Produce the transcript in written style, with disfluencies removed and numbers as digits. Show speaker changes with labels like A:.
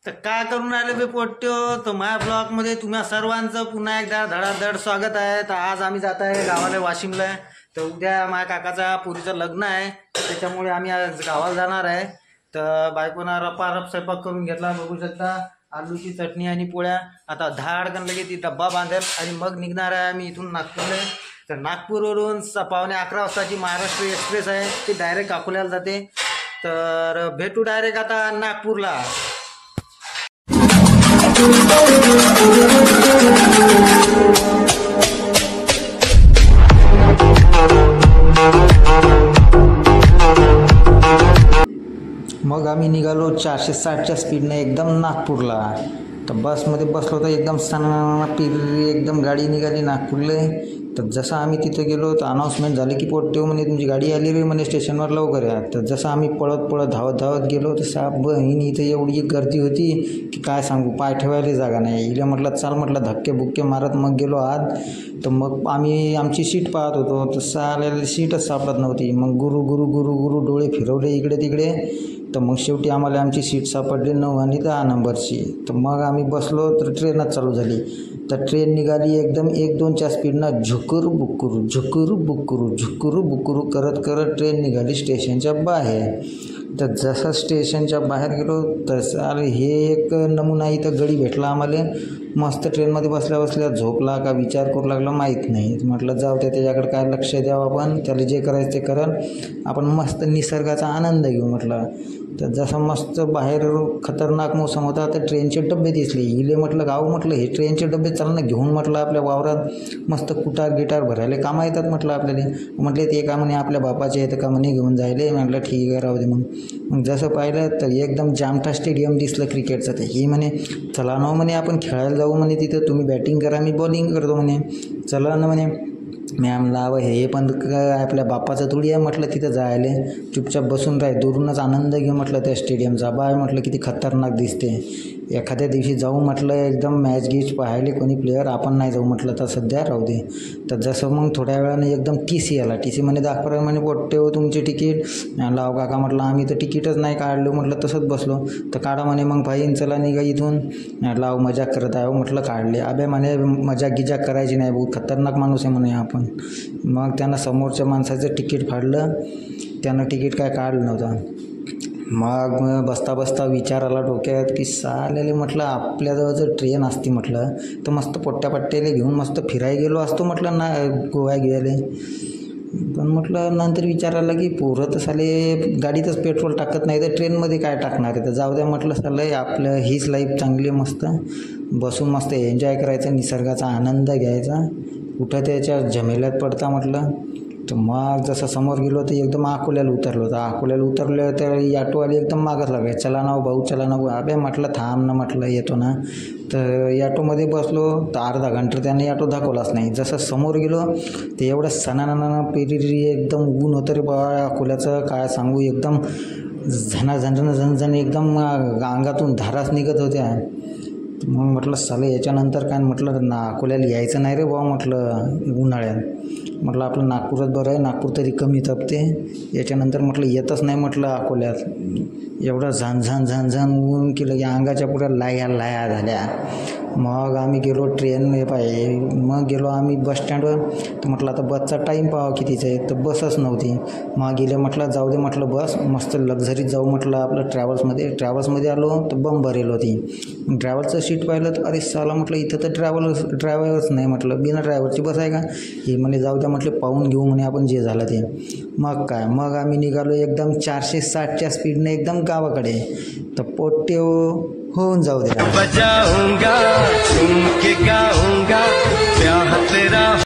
A: तर काय करून राहिले बे पोट्यो. तर माझ्या ब्लॉगमध्ये तुम्हा सर्वांचं पुन्हा एकदा धडाधड स्वागत आहे. तर आज आम्ही जात आहे गावाला वाशिमला. तर उद्या माझ्या काकाचा पुरीचं लग्न आहे, त्याच्यामुळे आम्ही आज गावाला जाणार आहे. तर बायकोना रपारप स्वयंपाक करून घेतला, बघू शकता. आलूची चटणी आणि पोळ्या. आता 10 अडकन लगेच ती डब्बा बांधेल आणि मग निघणार आहे आम्ही इथून नागपूरला. तर नागपूरवरून 11:15 वाजताची महाराष्ट्र एक्सप्रेस आहे, ती डायरेक्ट अकोल्याला जाते. तर भेटू डायरेक्ट आता नागपूरला. मग आम्ही निघालो 460च्या स्पीडने एकदम नागपूरला. तर बसमध्ये बसलो तर एकदम सना पिरली एकदम गाडी निघाली नागपूरला. तर जसं आम्ही तिथे गेलो तर अनाऊन्समेंट झाली की पोट्टे म्हणे तुमची गाडी आली रे म्हणे स्टेशनवर लवकर या. तर जसं आम्ही पळत धावत गेलो तर साहेब बहीण इथे एवढी गर्दी होती की काय सांगू, पाय ठेवायला जागा नाही. इले म्हटलं चाल, म्हटलं धक्के बुक्के मारत मग गेलो आत. तर मग आम्ही आमची सीट पाहत होतो तर साल्याला सीटच सापडत नव्हती. मग गुरु डोळे फिरवले इकडे तिकडे. तर मग शेवटी आम्हाला आमची सीट सापडली 9 आणि 10 नंबरची. तर मग आम्ही बसलो तर ट्रेनच चालू झाली. तर ट्रेन निघाली एकदम 1-2च्या स्पीडनं झुकुरू बुकुरू करत ट्रेन निघाली स्टेशनच्या बाहेर. तर जसं स्टेशनच्या बाहेर गेलो तसं अरे हे एक नमुना इथं गडी भेटला आम्हाला. मस्त ट्रेनमध्ये बसल्या झोपला का विचार करू लागला माहीत नाही. म्हटलं जाऊ दे, त्याच्याकडे काय लक्ष द्यावं आपण, त्याला जे करायचं ते करल, आपण मस्त निसर्गाचा आनंद घेऊ म्हटलं. तर जसं मस्त बाहेर खतरनाक मोसम होता तर ट्रेनचे डबे दिसले. इले म्हटलं गाव, म्हटलं हे ट्रेनचे डबे चला ना घेऊन, म्हटलं आपल्या वावरात मस्त गिटार भरायला कामं येतात म्हटलं आपल्याला. म्हटले ते का म्हणे आपल्या बापाचे येतं का म्हणे घेऊन जायले. म्हटलं ठीक आहे राहू दे. मग जसं पाहिलं तर एकदम जामठा स्टेडियम दिसलं क्रिकेटचं. ते ही म्हणे चला ना म्हणे आपण खेळायला जाऊ म्हणे, तिथं तुम्ही बॅटिंग करा मी बॉलिंग करतो म्हणे. चला ना म्हणे. मॅम लाव हे पण आपल्या बापाचं थोडी आहे म्हटलं तिथं जायला, चुपचाप बसून राह, दुरूनच आनंद घे म्हटलं त्या स्टेडियमचा. बाय म्हटलं किती खतरनाक दिसते, एखाद्या दिवशी जाऊ म्हटलं एकदम मॅच गीच पाहायला कोणी प्लेयर, आपण नाही जाऊ म्हटलं तर सध्या राहू दे. तर जसं मग थोड्या वेळाने एकदम TC आला. TC म्हणे दाखवा म्हणे पोट्टे हो तुमचे तिकीट. लाव काका म्हटलं आम्ही तर तिकीटच नाही काढलो म्हटलं, तसंच बसलो. तर काढा म्हणे मग भाई चला निघा इथून. लाव मजाक करत आहे म्हटलं काढले. अबे म्हणे मजाक गिजाक करायची नाही, बहुत खतरनाक माणूस आहे म्हणे आपण. मग त्यानं समोरच्या माणसाचं तिकीट फाडलं, त्यानं तिकीट काय काढलं नव्हतं. मग बसता विचार आला डोक्यात की सालेले म्हटलं आपल्याजवळ जर ट्रेन असती म्हटलं तर मस्त पोट्ट्यापट्ट्याले घेऊन मस्त फिरायला गेलो असतो म्हटलं ना गोवा गेले. पण म्हटलं नंतर विचार आला की पोरं तर साले गाडीतच पेट्रोल टाकत नाही तर ट्रेनमध्ये काय टाकणार आहे. तर जाऊ द्या म्हटलं साले आपलं हीच लाईफ चांगली आहे, मस्त बसून मस्त एन्जॉय करायचा, निसर्गाचा आनंद घ्यायचा, कुठं त्याच्या झमेल्यात पडता म्हटलं. तर मग जसं समोर गेलो तर एकदम अकोल्याला उतरलो. तर अकोल्याला उतरलं तर ॲटोवाली एकदम मागच लागाय, चला ना भाऊ चला ना. अबे म्हटलं थांब ना म्हटलं येतो ना. तर ॲटोमध्ये बसलो तर अर्धा घंटा त्याने ॲटो दाखवलाच नाही. जसं समोर गेलो ते एवढं सणाना पेरी एकदम ऊन होतं रे बा अकोल्याचं, काय सांगू. एकदम झणझण एकदम अंगातून धाराच निघत होत्या. मग म्हटलं साले याच्यानंतर काय म्हटलं ना अकोल्याला यायचं नाही रे बा म्हटलं उन्हाळ्यात. म्हटलं आपलं नागपूरच बरं आहे, नागपूर तरी कमी तपते. याच्यानंतर म्हटलं येतच नाही म्हटलं अकोल्यात. एवढं झण ऊन केलं की अंगाच्या पुऱ्या लाया झाल्या. मग आम्ही गेलो ट्रेन मग गेलो आम्ही बस स्टँडवर. तर म्हटलं आता बसचा टाईम पाहावं कितीचं आहे, तर बसच नव्हती. मग गेले म्हटलं जाऊ दे म्हटलं बस मस्त लक्झरीत जाऊ म्हटलं आपलं ट्रॅव्हल्समध्ये आलो तर बंब भरेल होती. ड्रायव्हरचं सीट पाहिलं तर अरे साला म्हटलं इथं तर ड्रायव्हरच नाही म्हटलं, बिना ड्रायव्हरची बस आहे का ही. म्हणे जाऊ द्या म्हटलं पाहून घेऊ म्हणे आपण जे झालं ते. मग काय मग आम्ही निघालो एकदम 460च्या स्पीडने एकदम गावाकडे. तर पोट्टे होऊन जाऊ द्या.